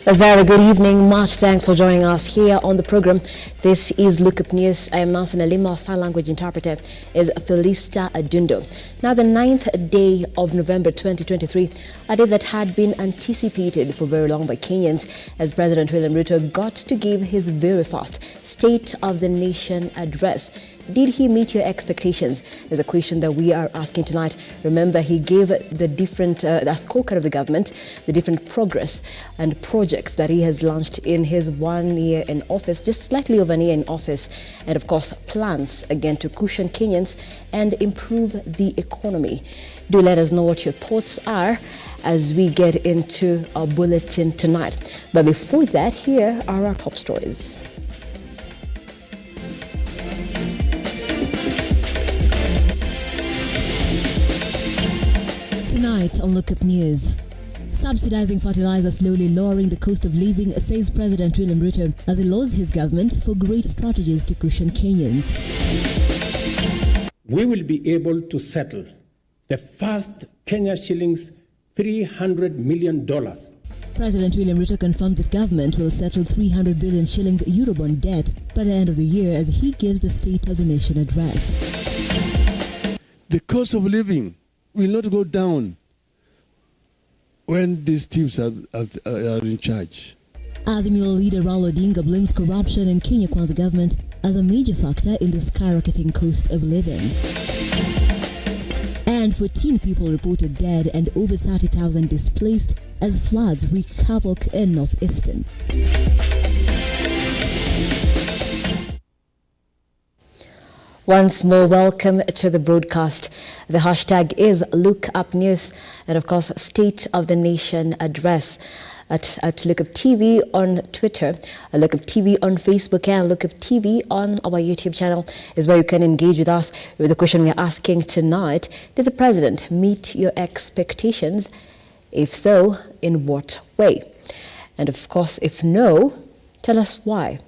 A very good evening. Much thanks for joining us here on the program. This is Lookuptv News. I am Nancy Nalima. Our sign language interpreter is Felista Adundo. Now, the 9th day of November 2023, a day that had been anticipated for very long by Kenyans, as President William Ruto got to give his very first State of the Nation address. Did he meet your expectations? Is a question that we are asking tonight. Remember, he gave the different scorecard of the government, the different progress and projects that he has launched in his 1 year in office, just slightly over a year in office, and of course plans again to cushion Kenyans and improve the economy. Do let us know what your thoughts are as we get into our bulletin tonight. But before that, here are our top stories. Tonight on Lookuptv News. Subsidizing fertilizer slowly lowering the cost of living, says President William Ruto as he laws his government for great strategies to cushion Kenyans. We will be able to settle the first Kenya shillings $300 million. President William Ruto confirmed that government will settle 300 billion shillings Eurobond debt by the end of the year as he gives the State of the Nation address. The cost of living will not go down when these teams are in charge. Azimio leader Raul Odinga blames corruption in Kenya Kwanza government as a major factor in the skyrocketing cost of living. And 14 people reported dead and over 30,000 displaced as floods wreak havoc in northeastern. Once more, welcome to the broadcast. The hashtag is Lookuptv News, and of course, State of the Nation address at Lookuptv on Twitter, Lookuptv on Facebook, and Lookuptv on our YouTube channel is where you can engage with us with the question we are asking tonight. Did the president meet your expectations? If so, in what way? And of course, if no, tell us why.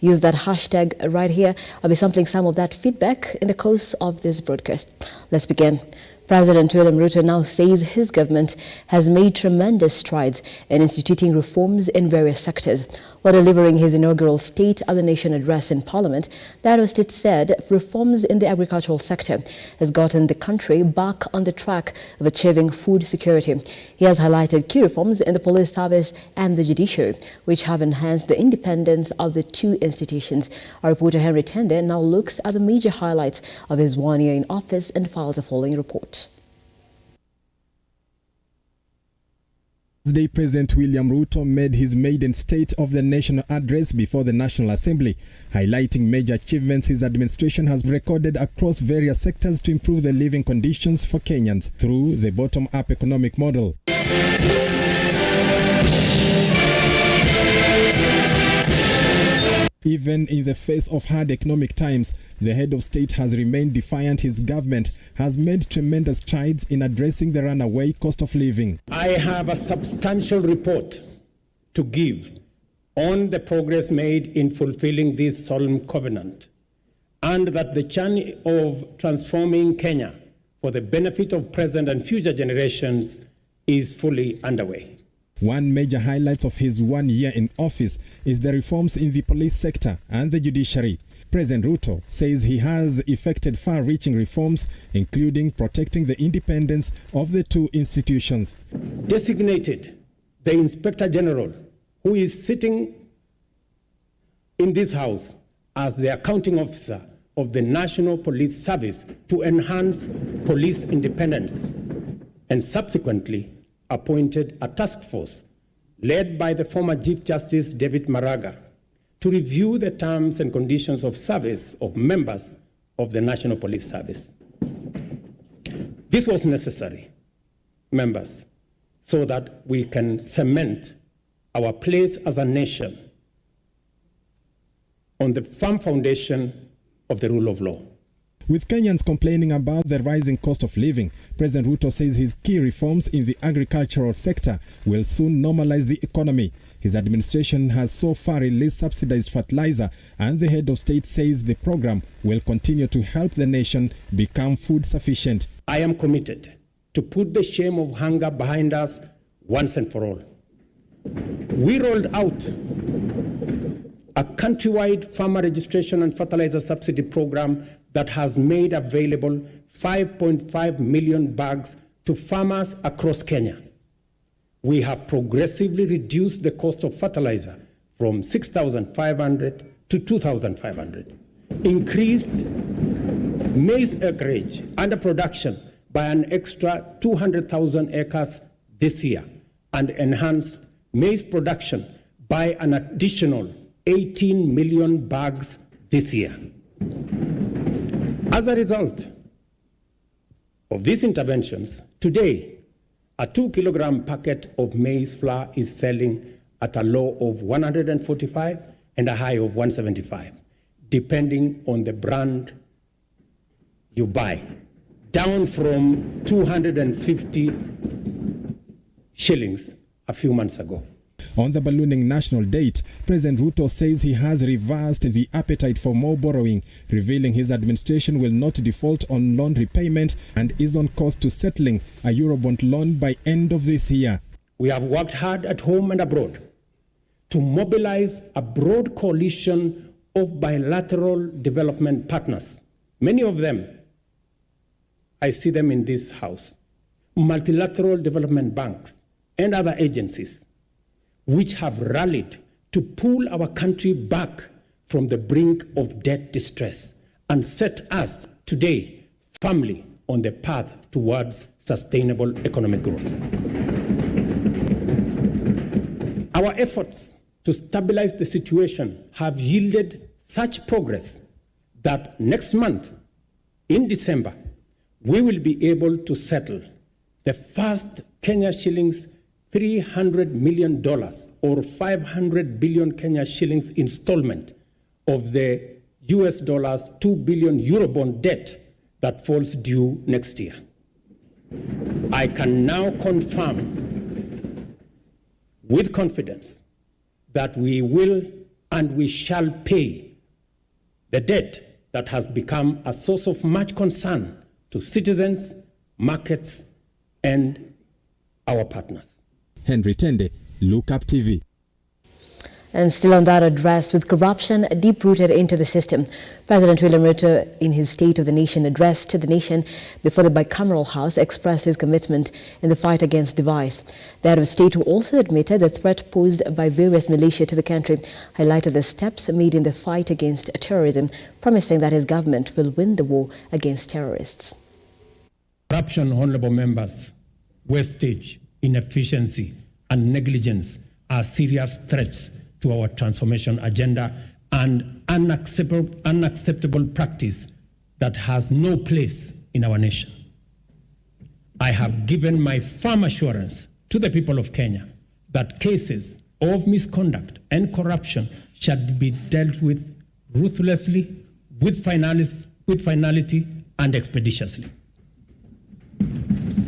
Use that hashtag right here. I'll be sampling some of that feedback in the course of this broadcast. Let's begin. President William Ruto now says his government has made tremendous strides in instituting reforms in various sectors. While delivering his inaugural State of the Nation address in Parliament, the Ado State said reforms in the agricultural sector has gotten the country back on the track of achieving food security. He has highlighted key reforms in the police service and the judiciary, which have enhanced the independence of the two institutions. Our reporter Henry Tende now looks at the major highlights of his 1 year in office and files the following report. Today, President William Ruto made his maiden State of the Nation address before the National Assembly, highlighting major achievements his administration has recorded across various sectors to improve the living conditions for Kenyans through the bottom-up economic model. Even in the face of hard economic times, the head of state has remained defiant. His government has made tremendous strides in addressing the runaway cost of living. I have a substantial report to give on the progress made in fulfilling this solemn covenant, and that the journey of transforming Kenya for the benefit of present and future generations is fully underway. One major highlight of his 1 year in office is the reforms in the police sector and the judiciary. President Ruto says he has effected far-reaching reforms, including protecting the independence of the two institutions. Designated the Inspector General, who is sitting in this house as the accounting officer of the National Police Service, to enhance police independence, and subsequently appointed a task force led by the former Chief Justice David Maraga to review the terms and conditions of service of members of the National Police Service. This was necessary, members, so that we can cement our place as a nation on the firm foundation of the rule of law. With Kenyans complaining about the rising cost of living, President Ruto says his key reforms in the agricultural sector will soon normalize the economy. His administration has so far released subsidized fertilizer, and the head of state says the program will continue to help the nation become food sufficient. I am committed to put the shame of hunger behind us once and for all. We rolled out a countrywide farmer registration and fertilizer subsidy program that has made available 5.5 million bags to farmers across Kenya. We have progressively reduced the cost of fertilizer from 6,500 to 2,500, increased maize acreage under production by an extra 200,000 acres this year, and enhanced maize production by an additional 18 million bags this year. As a result of these interventions, today, a 2-kilogram packet of maize flour is selling at a low of 145 and a high of 175, depending on the brand you buy, down from 250 shillings a few months ago. On the ballooning national debt, President Ruto says he has reversed the appetite for more borrowing, revealing his administration will not default on loan repayment and is on course to settling a Eurobond loan by end of this year. We have worked hard at home and abroad to mobilize a broad coalition of bilateral development partners. Many of them, I see them in this house, multilateral development banks and other agencies, which have rallied to pull our country back from the brink of debt distress and set us today firmly on the path towards sustainable economic growth. Our efforts to stabilize the situation have yielded such progress that next month, in December, we will be able to settle the first Kenya shillings $300 million or 500 billion Kenya shillings installment of the US dollars 2 billion Eurobond debt that falls due next year. I can now confirm with confidence that we will and we shall pay the debt that has become a source of much concern to citizens, markets, and our partners. Henry Tende, Lookuptv. And still on that address, with corruption deep-rooted into the system, President William Ruto, in his State of the Nation address to the nation before the bicameral House, expressed his commitment in the fight against the vice. The head of state, who also admitted the threat posed by various militia to the country, highlighted the steps made in the fight against terrorism, promising that his government will win the war against terrorists. Corruption, honorable members, wastage, inefficiency, and negligence are serious threats to our transformation agenda and unacceptable practice that has no place in our nation. I have given my firm assurance to the people of Kenya that cases of misconduct and corruption shall be dealt with ruthlessly, with finality, and expeditiously.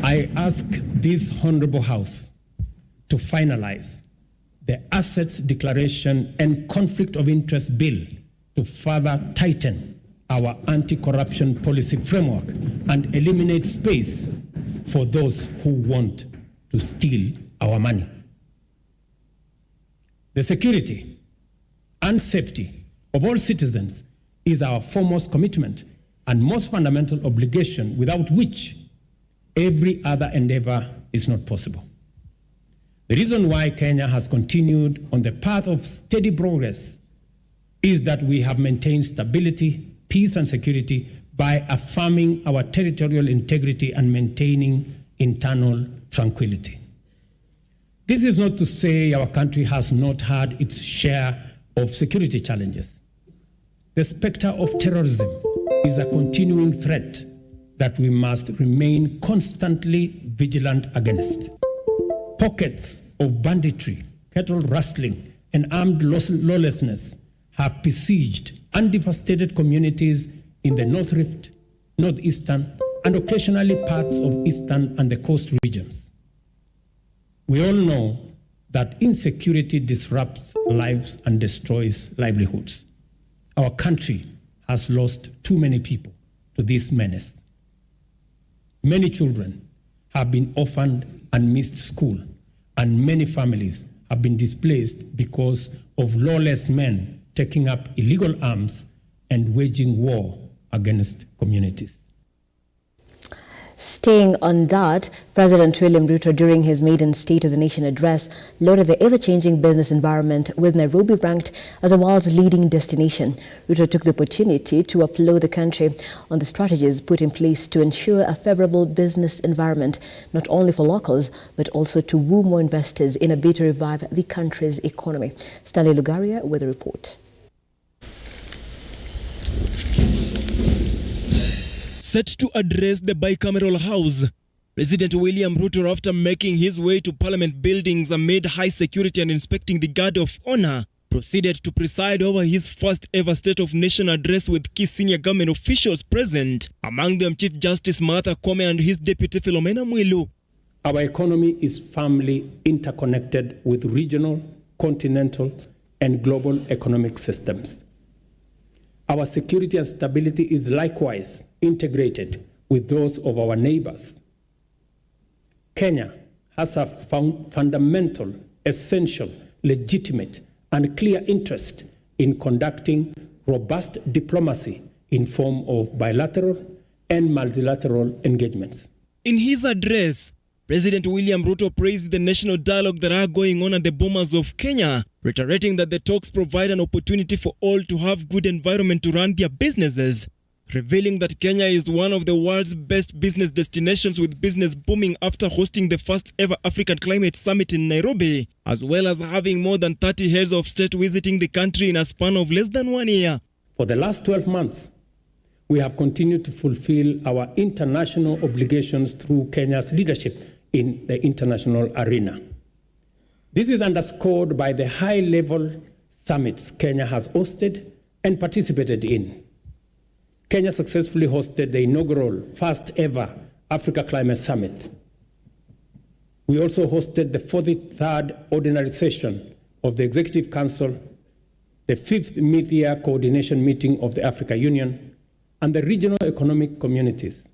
I ask this honorable House to finalize the Assets Declaration and Conflict of Interest Bill to further tighten our anti-corruption policy framework and eliminate space for those who want to steal our money. The security and safety of all citizens is our foremost commitment and most fundamental obligation, without which every other endeavor is not possible. The reason why Kenya has continued on the path of steady progress is that we have maintained stability, peace, and security by affirming our territorial integrity and maintaining internal tranquility. This is not to say our country has not had its share of security challenges. The specter of terrorism is a continuing threat that we must remain constantly vigilant against. Pockets of banditry, cattle rustling, and armed lawlessness have besieged and devastated communities in the North Rift, Northeastern, and occasionally parts of Eastern and the coast regions. We all know that insecurity disrupts lives and destroys livelihoods. Our country has lost too many people to this menace. Many children have been orphaned and missed school, and many families have been displaced because of lawless men taking up illegal arms and waging war against communities. Staying on that, President William Ruto, during his maiden State of the Nation address, lauded the ever-changing business environment, with Nairobi ranked as the world's leading destination. Ruto took the opportunity to applaud the country on the strategies put in place to ensure a favorable business environment, not only for locals, but also to woo more investors in a bid to revive the country's economy. Stanley Lugaria with a report. Set to address the bicameral House, President William Ruto, after making his way to Parliament buildings amid high security and inspecting the guard of honor, proceeded to preside over his first ever State of Nation address with key senior government officials present, among them Chief Justice Martha Koome and his Deputy Philomena Mwilu. Our economy is firmly interconnected with regional, continental, and global economic systems. Our security and stability is likewise integrated with those of our neighbors. Kenya has a fundamental, essential, legitimate, and clear interest in conducting robust diplomacy in form of bilateral and multilateral engagements. In his address, President William Ruto praised the national dialogue that are going on at the Bomas of Kenya, reiterating that the talks provide an opportunity for all to have good environment to run their businesses, revealing that Kenya is one of the world's best business destinations, with business booming after hosting the first ever African Climate Summit in Nairobi, as well as having more than 30 heads of state visiting the country in a span of less than 1 year. For the last 12 months, we have continued to fulfill our international obligations through Kenya's leadership in the international arena. This is underscored by the high-level summits Kenya has hosted and participated in. Kenya successfully hosted the inaugural first-ever Africa Climate Summit. We also hosted the 43rd Ordinary Session of the Executive Council, the 5th Mid-Year Coordination Meeting of the Africa Union, and the Regional Economic Communities,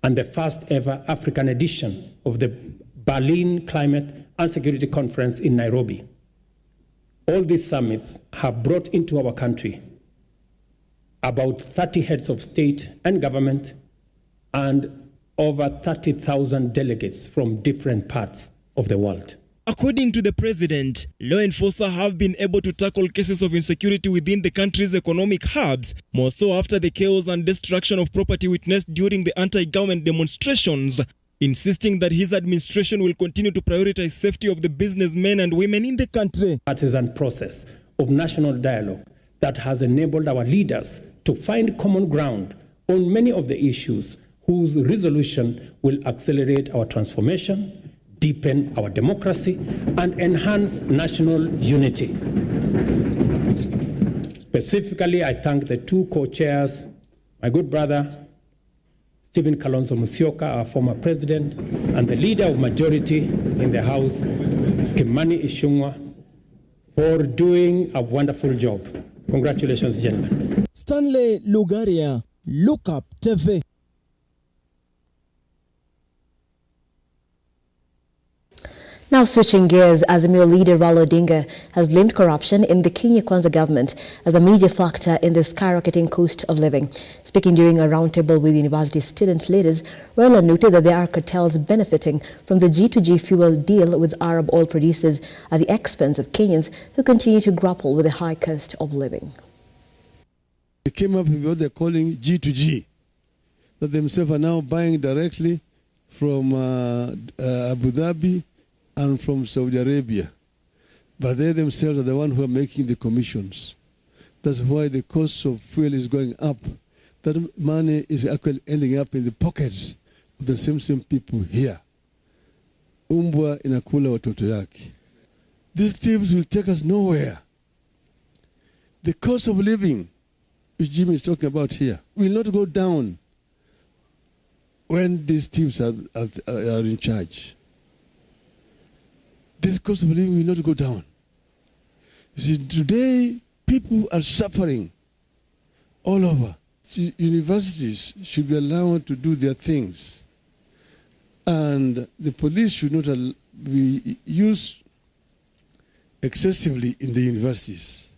and the first-ever African edition of the Berlin Climate and Security Conference in Nairobi. All these summits have brought into our country about 30 heads of state and government and over 30,000 delegates from different parts of the world. According to the president, law enforcers have been able to tackle cases of insecurity within the country's economic hubs, more so after the chaos and destruction of property witnessed during the anti-government demonstrations, insisting that his administration will continue to prioritize safety of the businessmen and women in the country. Partisan process of national dialogue that has enabled our leaders to find common ground on many of the issues whose resolution will accelerate our transformation, deepen our democracy, and enhance national unity. Specifically, I thank the two co-chairs, my good brother, Stephen Kalonzo Musyoka, our former president, and the leader of majority in the House, Kimani Ichung'wah, for doing a wonderful job. Congratulations, gentlemen. Stanley Lugaria, Lookuptv. Now switching gears, azimio leader Raila Odinga has blamed corruption in the Kenya Kwanza government as a major factor in the skyrocketing cost of living. Speaking during a roundtable with university student leaders, Raila noted that there are cartels benefiting from the G2G fuel deal with Arab oil producers at the expense of Kenyans who continue to grapple with the high cost of living. They came up with what they're calling G2G, that themselves are now buying directly from Abu Dhabi and from Saudi Arabia. But they themselves are the ones who are making the commissions. That's why the cost of fuel is going up. That money is actually ending up in the pockets of the same people here. Umbwa inakula watoto yake. These tips will take us nowhere. The cost of living, which Jim is talking about here, will not go down when these tips are in charge. This cost of living will not go down. You see, today, people are suffering all over. See, universities should be allowed to do their things. And the police should not be used excessively in the universities.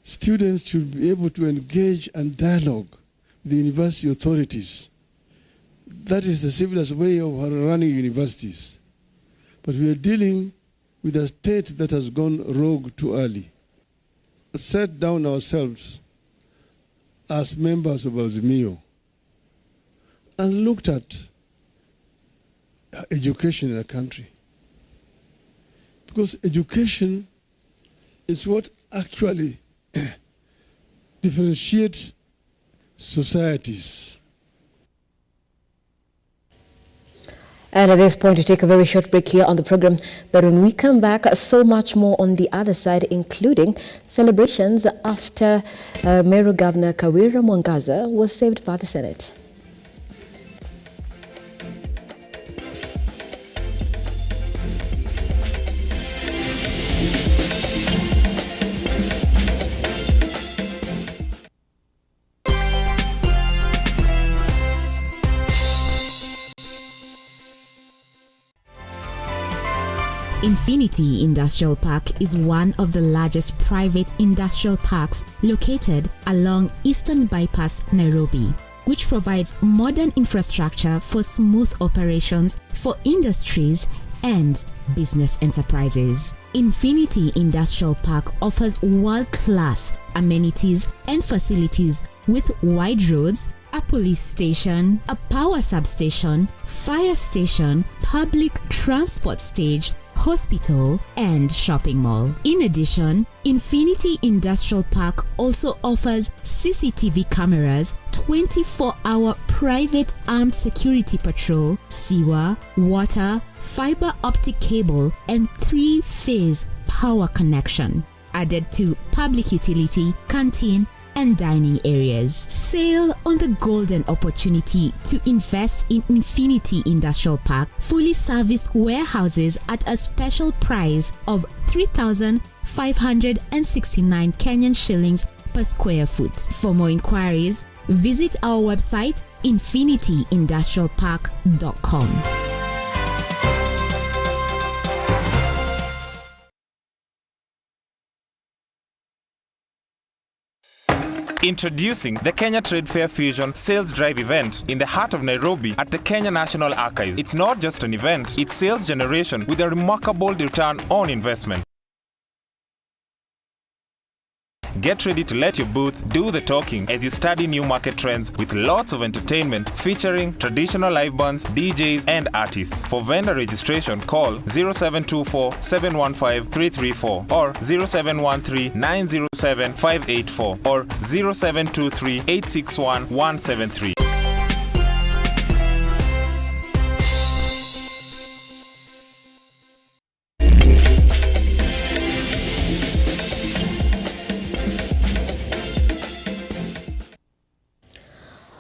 Students should be able to engage and dialogue with the university authorities. That is the civilized way of running universities. But we are dealing with a state that has gone rogue too early. Set down ourselves as members of azimio and looked at education in a country. Because education is what actually differentiates societies. And at this point, we take a very short break here on the program. But when we come back, so much more on the other side, including celebrations after Meru Governor Kawira Mwangaza was saved by the Senate. Infinity Industrial Park is one of the largest private industrial parks located along Eastern Bypass, Nairobi, which provides modern infrastructure for smooth operations for industries and business enterprises. Infinity Industrial Park offers world-class amenities and facilities with wide roads, a police station, a power substation, fire station, public transport stage, hospital, and shopping mall. In addition, Infinity Industrial Park also offers CCTV cameras, 24-hour private armed security patrol, sewer, water, fiber optic cable, and 3-phase power connection, added to public utility, canteen, and dining areas. Sail on the golden opportunity to invest in Infinity Industrial Park, fully serviced warehouses at a special price of 3,569 Kenyan shillings per square foot. For more inquiries, visit our website infinityindustrialpark.com. Introducing the Kenya Trade Fair Fusion Sales Drive event in the heart of Nairobi at the Kenya National Archives. It's not just an event, it's sales generation with a remarkable return on investment. Get ready to let your booth do the talking as you study new market trends with lots of entertainment featuring traditional live bands, DJs, and artists. For vendor registration, call 0724 715 334 or 0713 907 584 or 0723 861 173.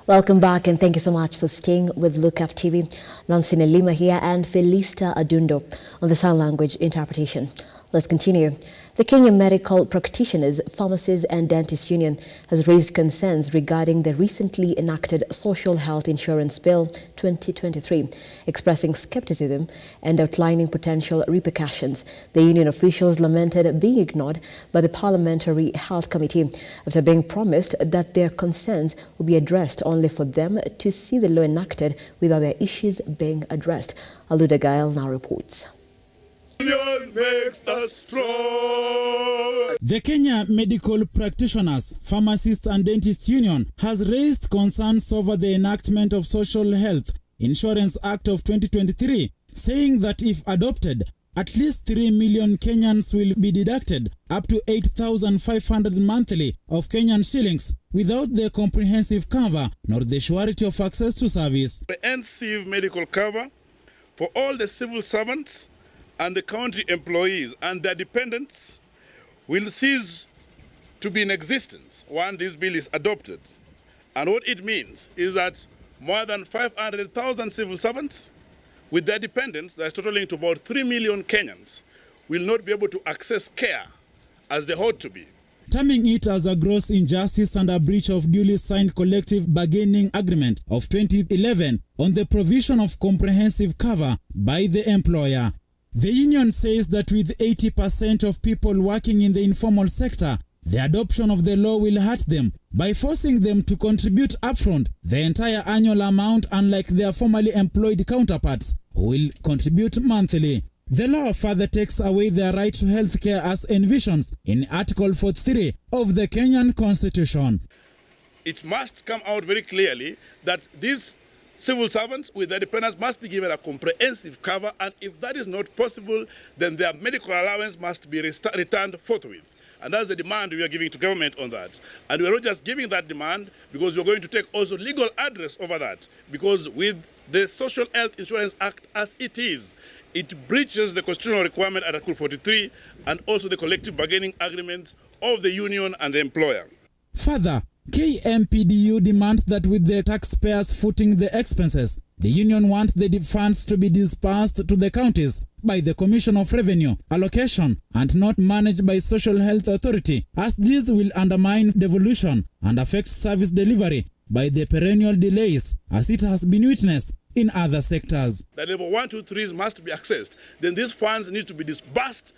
Welcome back and thank you so much for staying with Lookuptv. Nancy Nelima here and Felista Adundo on the sign language interpretation. Let's continue. The Kenya Medical Practitioners, Pharmacists and Dentists Union has raised concerns regarding the recently enacted Social Health Insurance Bill 2023, expressing skepticism and outlining potential repercussions. The union officials lamented being ignored by the Parliamentary Health Committee after being promised that their concerns will be addressed, only for them to see the law enacted without their issues being addressed. Aluda Gael now reports. Makes us strong. The Kenya Medical Practitioners, Pharmacists and Dentists Union has raised concerns over the enactment of Social Health Insurance Act of 2023, saying that if adopted, at least 3 million Kenyans will be deducted up to 8,500 monthly of Kenyan shillings without their comprehensive cover nor the surety of access to service. The NCV medical cover for all the civil servants and the county employees and their dependents will cease to be in existence when this bill is adopted. And what it means is that more than 500,000 civil servants with their dependents, that's totaling to about 3 million Kenyans, will not be able to access care as they ought to be. Terming it as a gross injustice and a breach of duly signed collective bargaining agreement of 2011 on the provision of comprehensive cover by the employer. The union says that with 80% of people working in the informal sector, the adoption of the law will hurt them by forcing them to contribute upfront the entire annual amount, unlike their formerly employed counterparts who will contribute monthly. The law further takes away their right to health care as envisioned in Article 43 of the Kenyan Constitution. It must come out very clearly that these civil servants with their dependents must be given a comprehensive cover, and if that is not possible, then their medical allowance must be returned forthwith. And that's the demand we are giving to government on that. And we are not just giving that demand because we are going to take also legal address over that, because with the Social Health Insurance Act as it is, it breaches the constitutional requirement at Article 43 and also the collective bargaining agreements of the union and the employer. Further, KMPDU demands that with the taxpayers footing the expenses, the union wants the funds to be dispersed to the counties by the Commission of Revenue Allocation and not managed by Social Health Authority, as this will undermine devolution and affect service delivery by the perennial delays, as it has been witnessed in other sectors. The level 1, 2, 3s must be accessed. Then these funds need to be disbursed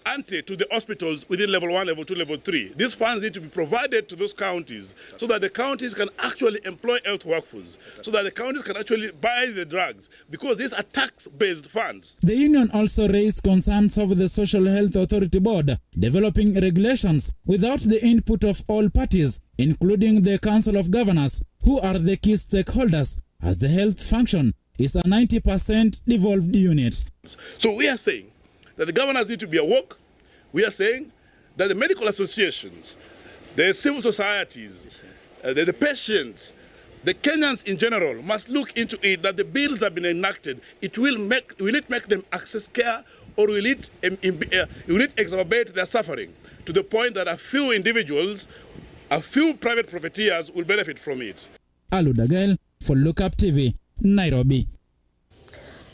ante to the hospitals within level 1, level 2, level 3. These funds need to be provided to those counties so that the counties can actually employ health workforce, so that the counties can actually buy the drugs, because these are tax-based funds. The union also raised concerns over the Social Health Authority Board developing regulations without the input of all parties, including the Council of Governors, who are the key stakeholders, as the health function is a 90% devolved unit. So we are saying that the governors need to be awoke. We are saying that the medical associations, the civil societies, the patients, the Kenyans in general must look into it, that the bills that have been enacted, will it make them access care, or will it exacerbate their suffering to the point that a few individuals, a few private profiteers will benefit from it? Aludagel for Lookuptv, Nairobi.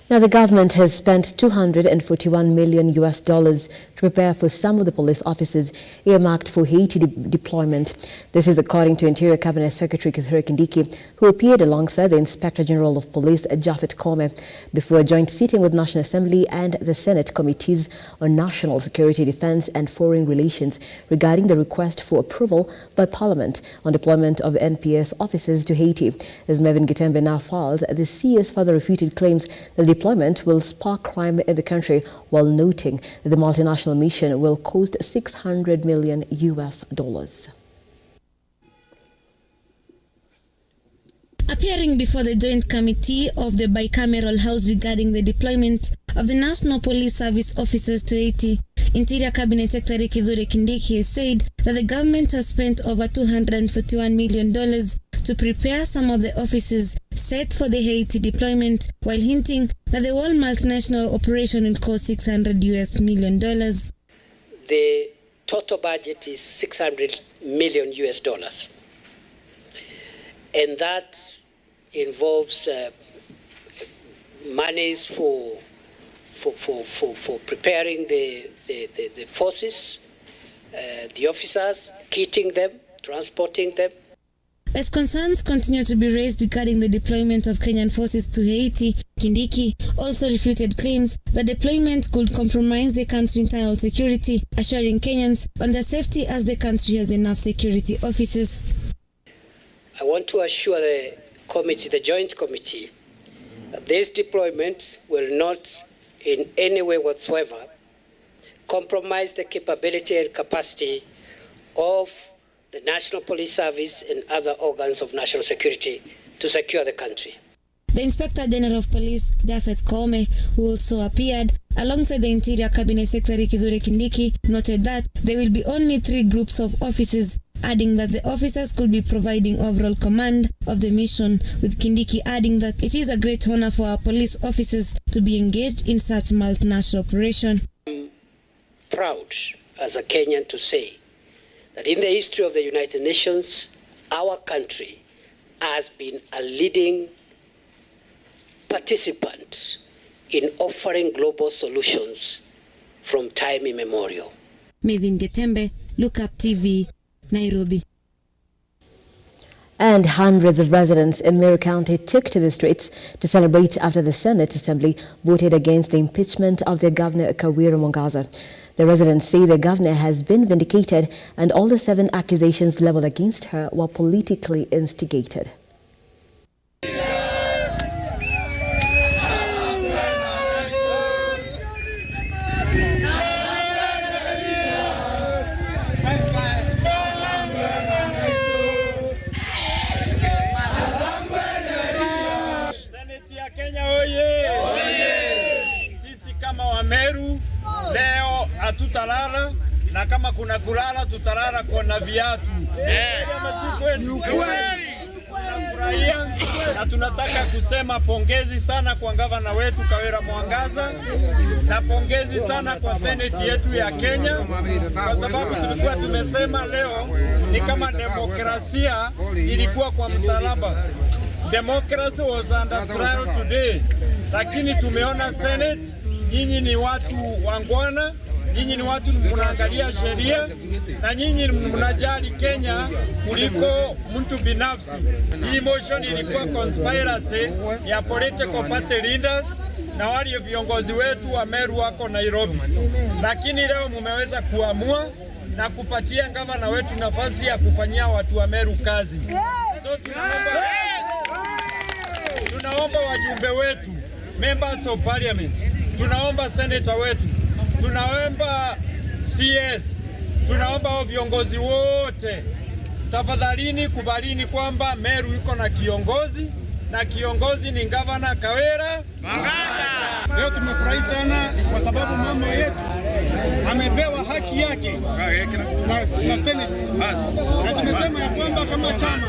Now, the government has spent $241 million to prepare for some of the police officers earmarked for Haiti deployment. This is according to Interior Cabinet Secretary Kithure Kindiki, who appeared alongside the Inspector General of Police, Japhet Kome, before a joint sitting with National Assembly and the Senate Committees on National Security, Defense and Foreign Relations regarding the request for approval by Parliament on deployment of NPS officers to Haiti. As Mevin Gitembe now filed, the CS further refuted claims that the deployment will spark crime in the country, while noting that the multinational mission will cost $600 million. Appearing before the Joint Committee of the Bicameral House regarding the deployment of the National Police Service officers to Haiti, Interior Cabinet Secretary Kithure Kindiki said that the government has spent over $241 million to prepare some of the officers set for the Haiti deployment, while hinting that the whole multinational operation will cost $600 million. The total budget is $600 million, and that involves monies for preparing the forces, the officers, kitting them, transporting them. As concerns continue to be raised regarding the deployment of Kenyan forces to Haiti, Kindiki also refuted claims that deployment could compromise the country's internal security, assuring Kenyans on their safety as the country has enough security officers. I want to assure the committee, the Joint Committee, that this deployment will not in any way whatsoever compromise the capability and capacity of the National Police Service and other organs of national security to secure the country. The Inspector General of Police, Japhet Kome, who also appeared alongside the Interior Cabinet Secretary Kithure Kindiki, noted that there will be only 3 groups of officers, adding that the officers could be providing overall command of the mission, with Kindiki adding that it is a great honor for our police officers to be engaged in such multinational operation. I'm proud as a Kenyan to say that in the history of the United Nations, our country has been a leading participant in offering global solutions from time immemorial. Mevin Gitembe, Lookuptv, Nairobi. And hundreds of residents in Meru County took to the streets to celebrate after the Senate Assembly voted against the impeachment of their governor, Kawira Mwangaza. The residents say the governor has been vindicated and all the 7 accusations leveled against her were politically instigated. Sisi kama Wameru leo hatutalala, na kama kuna kulala tutalala kwa viatu. Tunafurahia na tunataka kusema pongezi sana kwa gavana wetu Kawira Mwangaza na pongezi sana kwa seneti yetu ya Kenya, kwa sababu tulikuwa tumesema leo ni kama demokrasia ilikuwa kwa msalaba. Democracy was under trial today. Lakini tumeona Senate, nyinyi ni watu wangwana, nyinyi ni watu mnaangalia sheria na nyinyi mnajali Kenya kuliko mtu binafsi. Hii motion ilikuwa conspiracy ya political party leaders na wale viongozi wetu wa Meru wako Nairobi. Lakini leo mumeweza kuamua na kupatia gavana wetu nafasi ya kufanyia watu wa Meru kazi. So tunaomba wajumbe wetu, members of parliament, tunaomba senator wetu, tunaomba CS, tunaomba viongozi wote, tafadhalini kubalini kwamba Meru iko na kiongozi na kiongozi ni gavana Kawira Mwangaza. Leo tumefurahi sana kwa sababu mama yetu amepewa haki yake na Senate. Na tumesema ya kwamba kama chama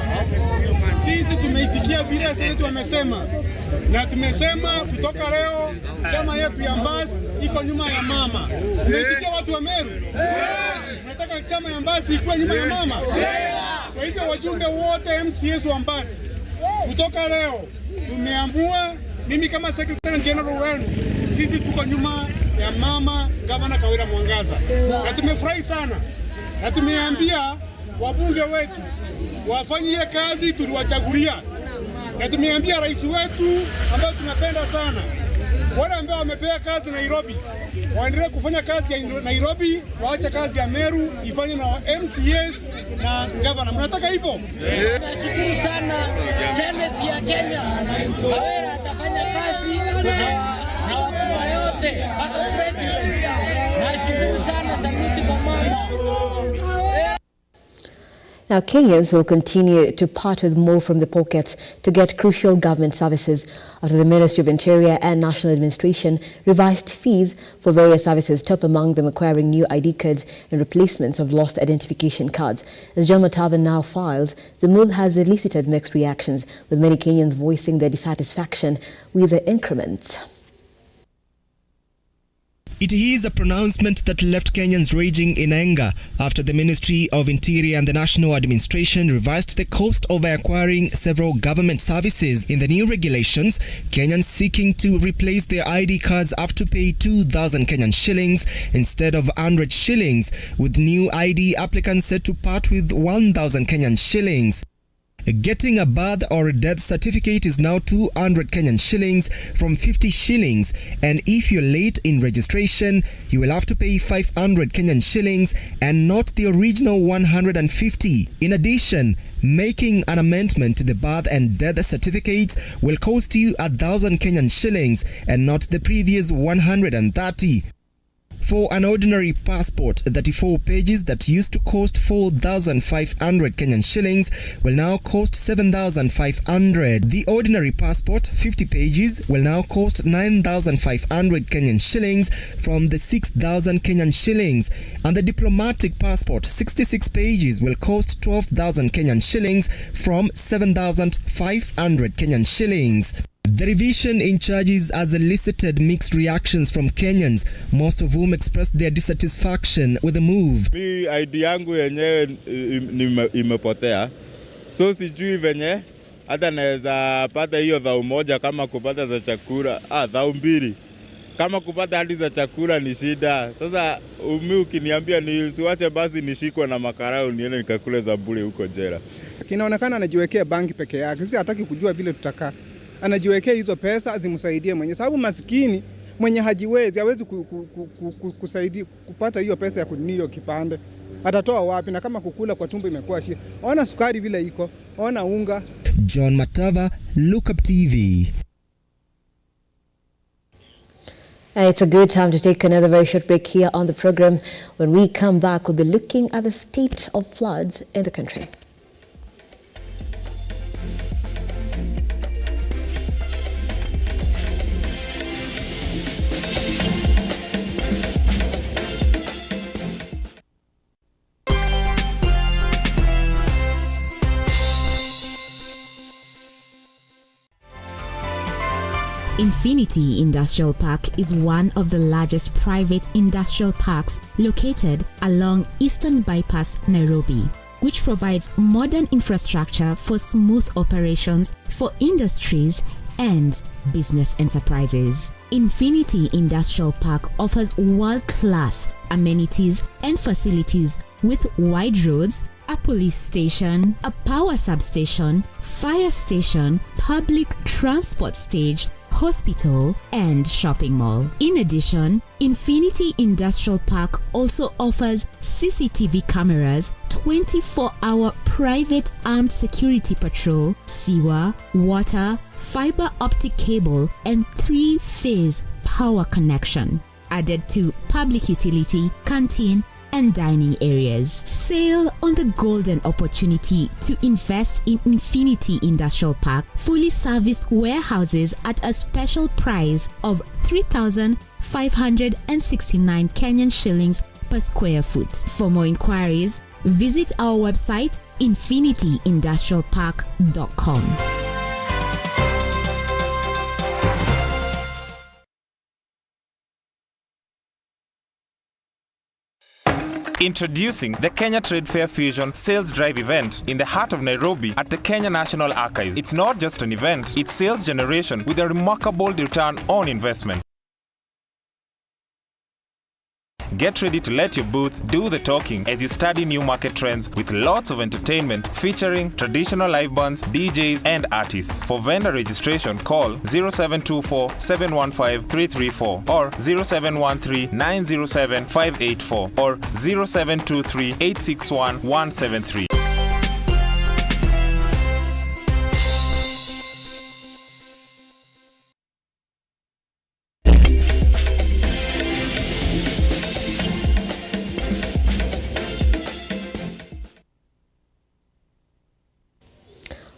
sisi tumeitikia vile Senate wamesema, na tumesema kutoka leo chama yetu ya Mbasi iko nyuma ya mama. Tumeitikia watu wa Meru. Nataka chama ya Mbasi ikuwe nyuma ya mama. Kwa hivyo wajumbe wote MCS wa Mbasi kutoka leo tumeamua, mimi kama Secretary General wenu, sisi tuko nyuma ya mama Gavana Kawira Mwangaza. Na tumefurahi sana. Na tumeambia wabunge wetu wafanyie kazi tuliwachagulia. Na tumeambia rais wetu ambao tunapenda sana, wale ambao wamepewa kazi Nairobi waendelee kufanya kazi ya Nairobi, waache kazi ya Meru ifanye na MCS na gavana. Mnataka hivyo? Nashukuru sana Senate ya Kenya. Kawira atafanya kazi na wakubwa yote mpaka president. Nashukuru sana Samiti kwa mama. Now, Kenyans will continue to part with more from the pockets to get crucial government services after the Ministry of Interior and National Administration revised fees for various services, top among them acquiring new ID cards and replacements of lost identification cards. As John Matava now files, the move has elicited mixed reactions, with many Kenyans voicing their dissatisfaction with the increments. It is a pronouncement that left Kenyans raging in anger after the Ministry of Interior and the National Administration revised the cost of acquiring several government services. In the new regulations, Kenyans seeking to replace their ID cards have to pay 2,000 Kenyan shillings instead of 100 shillings, with new ID applicants set to part with 1,000 Kenyan shillings. Getting a birth or a death certificate is now 200 Kenyan shillings from 50 shillings, and if you're late in registration, you will have to pay 500 Kenyan shillings and not the original 150. In addition, making an amendment to the birth and death certificates will cost you 1,000 Kenyan shillings and not the previous 130. For an ordinary passport, 34 pages that used to cost 4,500 Kenyan shillings will now cost 7,500. The ordinary passport, 50 pages, will now cost 9,500 Kenyan shillings from the 6,000 Kenyan shillings. And the diplomatic passport, 66 pages, will cost 12,000 Kenyan shillings from 7,500 Kenyan shillings. The revision in charges has elicited mixed reactions from Kenyans, most of whom expressed their dissatisfaction with the move. Mi ID yangu yenyewe imepotea, so sijui venye hata naweza pata hiyo dhao moja kama kupata za chakula, dhao mbili kama kupata hadi za chakula ni shida. Sasa ukiniambia nisiwache basi nishikwe na makarao niende nikakule za bure huko jela. Kinaonekana anajiwekea banki peke yake. Sisi hataki kujua vile tutakaa. Anajiwekea hizo pesa zimsaidie mwenye, sababu maskini mwenye hajiwezi hawezi kusaidia kupata hiyo pesa ya kununua kipande. Atatoa wapi? Na kama kukula kwa tumbo imekuwa shida. Ona sukari vile iko, ona unga. John Matava, Lookuptv. It's a good time to take another very short break here on the program. When we come back, we'll be looking at the state of floods in the country. Infinity Industrial Park is one of the largest private industrial parks located along Eastern Bypass, Nairobi, which provides modern infrastructure for smooth operations for industries and business enterprises. Infinity Industrial Park offers world-class amenities and facilities with wide roads, a police station, a power substation, fire station, public transport stage, hospital, and shopping mall. In addition, Infinity Industrial Park also offers CCTV cameras, 24-hour private armed security patrol, sewer, water, fiber optic cable, and 3-phase power connection, added to public utility, canteen, and dining areas. Sail on the golden opportunity to invest in Infinity Industrial Park fully serviced warehouses at a special price of 3,569 Kenyan shillings per square foot. For more inquiries, visit our website infinityindustrialpark.com. Introducing the Kenya Trade Fair Fusion Sales Drive event in the heart of Nairobi at the Kenya National Archives. It's not just an event, it's sales generation with a remarkable return on investment. Get ready to let your booth do the talking as you study new market trends with lots of entertainment featuring traditional live bands, DJs, and artists. For vendor registration, call 0724 715 334 or 0713 907 584 or 0723 861 173.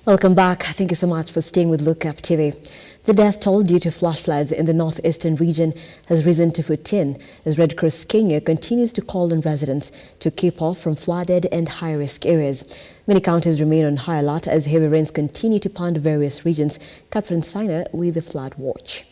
Welcome back. Thank you so much for staying with Lookuptv. The death toll due to flash floods in the northeastern region has risen to 14 as Red Cross Kenya continues to call on residents to keep off from flooded and high-risk areas. Many counties remain on high alert as heavy rains continue to pound various regions. Catherine Siner with the flood watch.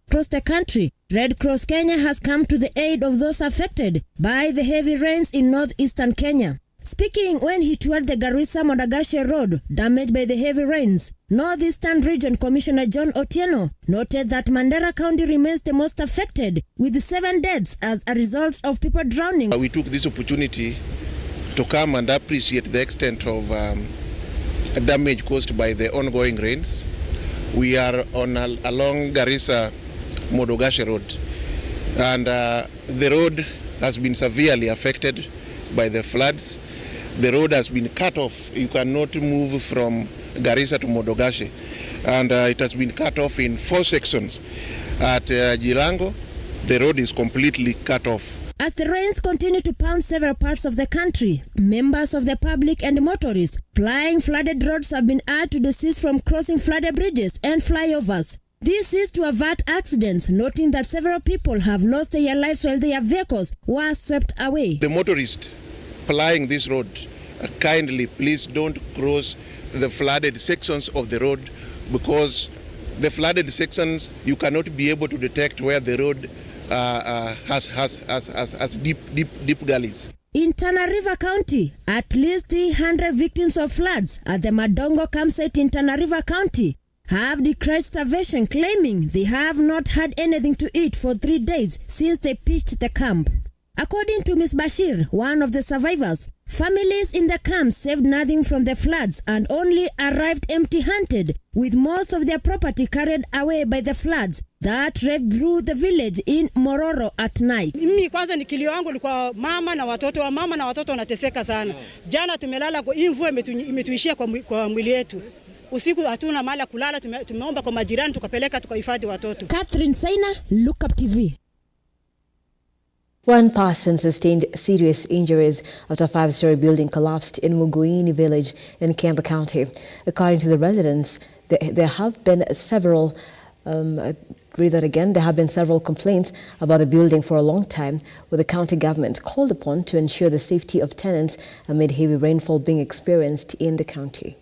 Across the country, Red Cross Kenya has come to the aid of those affected by the heavy rains in northeastern Kenya. Speaking when he toured the Garissa-Modagashe road damaged by the heavy rains, Northeastern Region Commissioner John Otieno noted that Mandera County remains the most affected, with 7 deaths as a result of people drowning. We took this opportunity to come and appreciate the extent of damage caused by the ongoing rains. We are along Garissa-Modagashe road, and the road has been severely affected by the floods. The road has been cut off. You cannot move from Garissa to Modagashe, and it has been cut off in 4 sections. At Jirango, the road is completely cut off. As the rains continue to pound several parts of the country, members of the public and motorists plying flooded roads have been urged to desist from crossing flooded bridges and flyovers. This is to avert accidents, noting that several people have lost their lives while their vehicles were swept away. The motorists plying this road, kindly please don't cross the flooded sections of the road, because the flooded sections you cannot be able to detect where the road has deep gullies. In Tana River County, at least 300 victims of floods at the Madongo campsite in Tana River County have declared starvation, claiming they have not had anything to eat for 3 days since they pitched the camp. According to Ms. Bashir, one of the survivors, families in the camp saved nothing from the floods and only arrived empty-handed, with most of their property carried away by the floods that raved through the village in Mororo at night. Mimi kwanza ni kilio wangu kwa mama na watoto wanateseka sana. Jana tumelala kwa mvua imetuishia kwa mwili yetu. Usiku hatuna mahali kulala, tumeomba kwa majirani tukapeleka tukahifadhi watoto. Catherine Saina, Lookuptv. One person sustained serious injuries after a 5-story building collapsed in Muguini village in Kiambu County. According to the residents, there have been several complaints about the building for a long time, with the county government called upon to ensure the safety of tenants amid heavy rainfall being experienced in the county.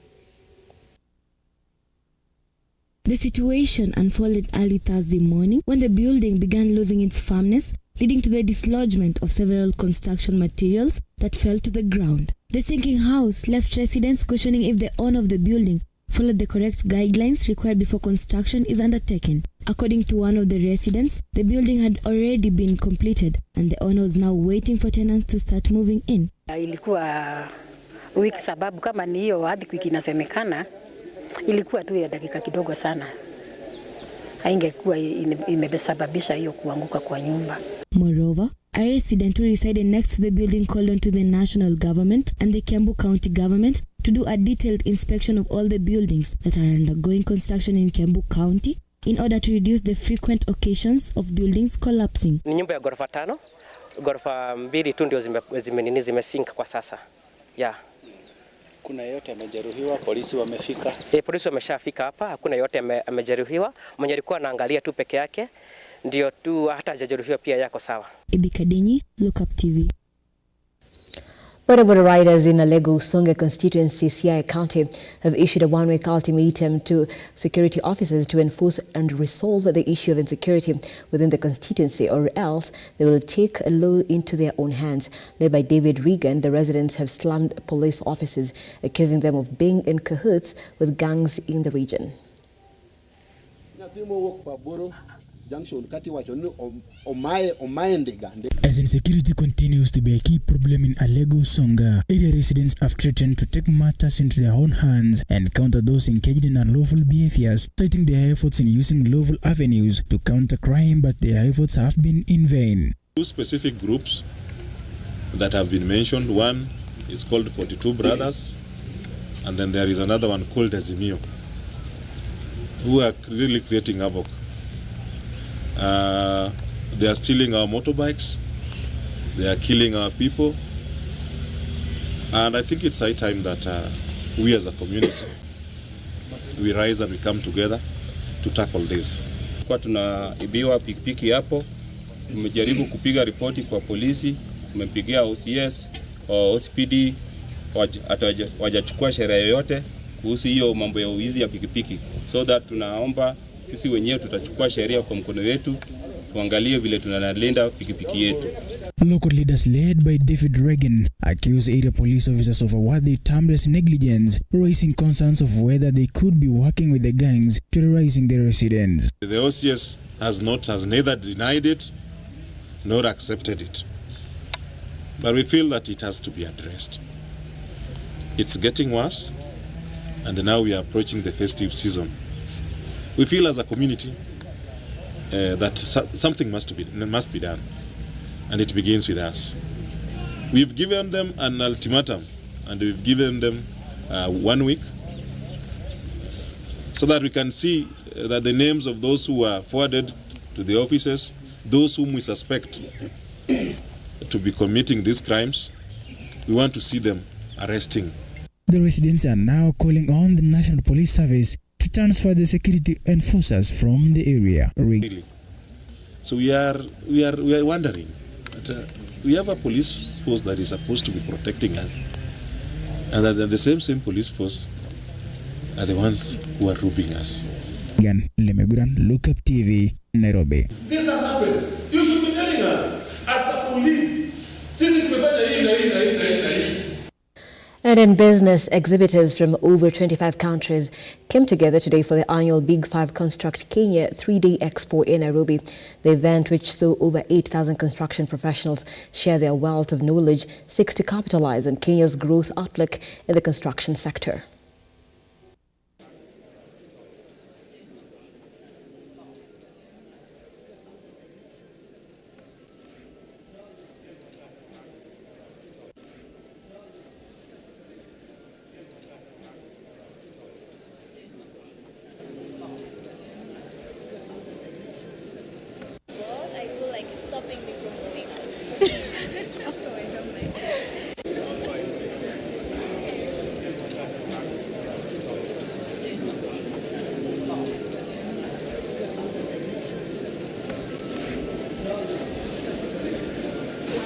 The situation unfolded early Thursday morning when the building began losing its firmness, leading to the dislodgement of several construction materials that fell to the ground. The sinking house left residents questioning if the owner of the building followed the correct guidelines required before construction is undertaken. According to one of the residents, the building had already been completed and the owner was now waiting for tenants to start moving in. Ilikuwa wiki sababu kama ni hiyo hadi wiki inasemekana ilikuwa tu ya dakika kidogo sana. Haingekuwa imesababisha hiyo kuanguka kwa nyumba. Moreover, a resident who resided next to the building called on to the national government and the Kiambu County government to do a detailed inspection of all the buildings that are undergoing construction in Kiambu County in order to reduce the frequent occasions of buildings collapsing. Ni nyumba ya ghorofa 5, ghorofa 2 tu ndio zimesink kwa sasa. Yeah. Kuna yote amejeruhiwa, polisi wamefika? Polisi wameshafika hapa, hakuna yote amejeruhiwa. Mwenye alikuwa anaangalia tu peke yake ndio tu, hata hajajeruhiwa pia yako sawa. Ibikadenyi, Lookuptv. Bodaboda riders in Alego-Usonga constituency, Siaya County, have issued a one-week ultimatum to security officers to enforce and resolve the issue of insecurity within the constituency, or else they will take a law into their own hands. Led by David Regan, the residents have slammed police officers, accusing them of being in cahoots with gangs in the region. As insecurity continues to be a key problem in Alego-Usonga, area residents have threatened to take matters into their own hands and counter those engaged in unlawful behaviors, citing their efforts in using lawful avenues to counter crime, but their efforts have been in vain. Two specific groups that have been mentioned. One is called 42 Brothers, and then there is another one called Azimio, who are really creating havoc. They are stealing our motorbikes, they are killing our people, and I think it's high time that we as a community, we rise and we come together to tackle this. Kwa tunaibiwa pikipiki hapo, tumejaribu kupiga ripoti kwa polisi, tumepigia OCS, OCPD, wajachukua sheria yoyote kuhusu hiyo mambo ya uwizi ya pikipiki. So that tunaomba sisi wenyewe tutachukua sheria kwa mkono wetu, tuangalie vile tunalinda pikipiki yetu. Local leaders led by David Regan accuse area police officers of what they termed as negligence, raising concerns of whether they could be working with the gangs terrorizing the residents. The OCS has neither denied it nor accepted it, but we feel that it has to be addressed. It's getting worse, and now we are approaching the festive season. We feel as a community that something must be done, and it begins with us. We've given them an ultimatum, and we've given them 1 week, so that we can see that the names of those who are forwarded to the officers, those whom we suspect to be committing these crimes, we want to see them arresting. The residents are now calling on the National Police Service to transfer the security enforcers from the area. So we are wondering that we have a police force that is supposed to be protecting us, and that the same police force are the ones who are robbing us. Lemeguran, Lookuptv, Nairobi. This has happened. You should be telling us as a police. Sisi tumefanya hii na hii na hii na hii na hii. And in business, exhibitors from over 25 countries came together today for the annual Big Five Construct Kenya 3-day expo in Nairobi. The event, which saw over 8,000 construction professionals share their wealth of knowledge, seeks to capitalize on Kenya's growth outlook in the construction sector. I feel like it's stopping me from going out. So I don't like it.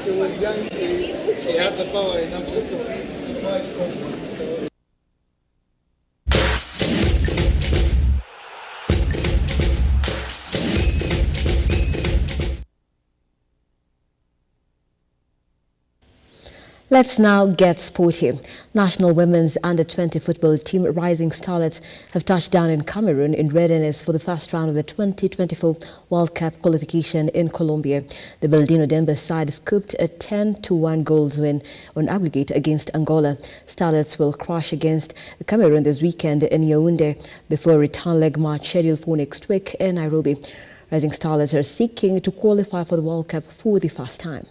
She was young, she had the power enough just to fight conflict. Let's now get sporty. National women's under-20 football team Rising Starlets have touched down in Cameroon in readiness for the first round of the 2024 World Cup qualification in Colombia. The Baldino Dembe side scooped a 10-1 goals win on aggregate against Angola. Starlets will crash against Cameroon this weekend in Yaoundé before a return leg match scheduled for next week in Nairobi. Rising Starlets are seeking to qualify for the World Cup for the first time.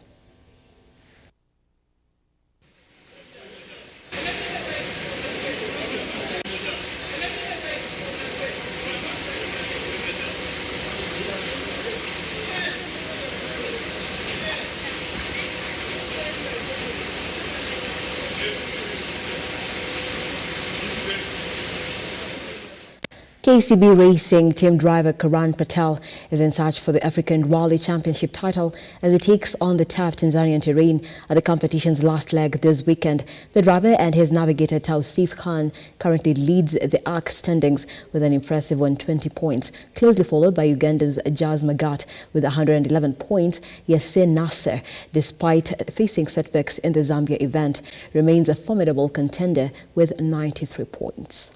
KCB Racing team driver Karan Patel is in search for the African Rally Championship title as he takes on the tough Tanzanian terrain at the competition's last leg this weekend. The driver and his navigator Tausif Khan currently leads the ARC standings with an impressive 120 points, closely followed by Uganda's Jazz Magat with 111 points. Yasin Nasser, despite facing setbacks in the Zambia event, remains a formidable contender with 93 points.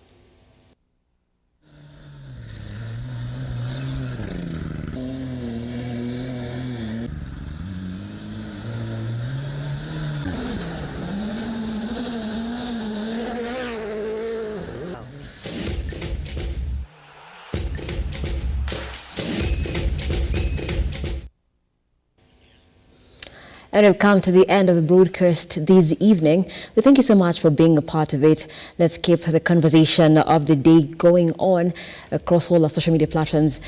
And we've come to the end of the broadcast this evening. We thank you so much for being a part of it. Let's keep the conversation of the day going on across all our social media platforms.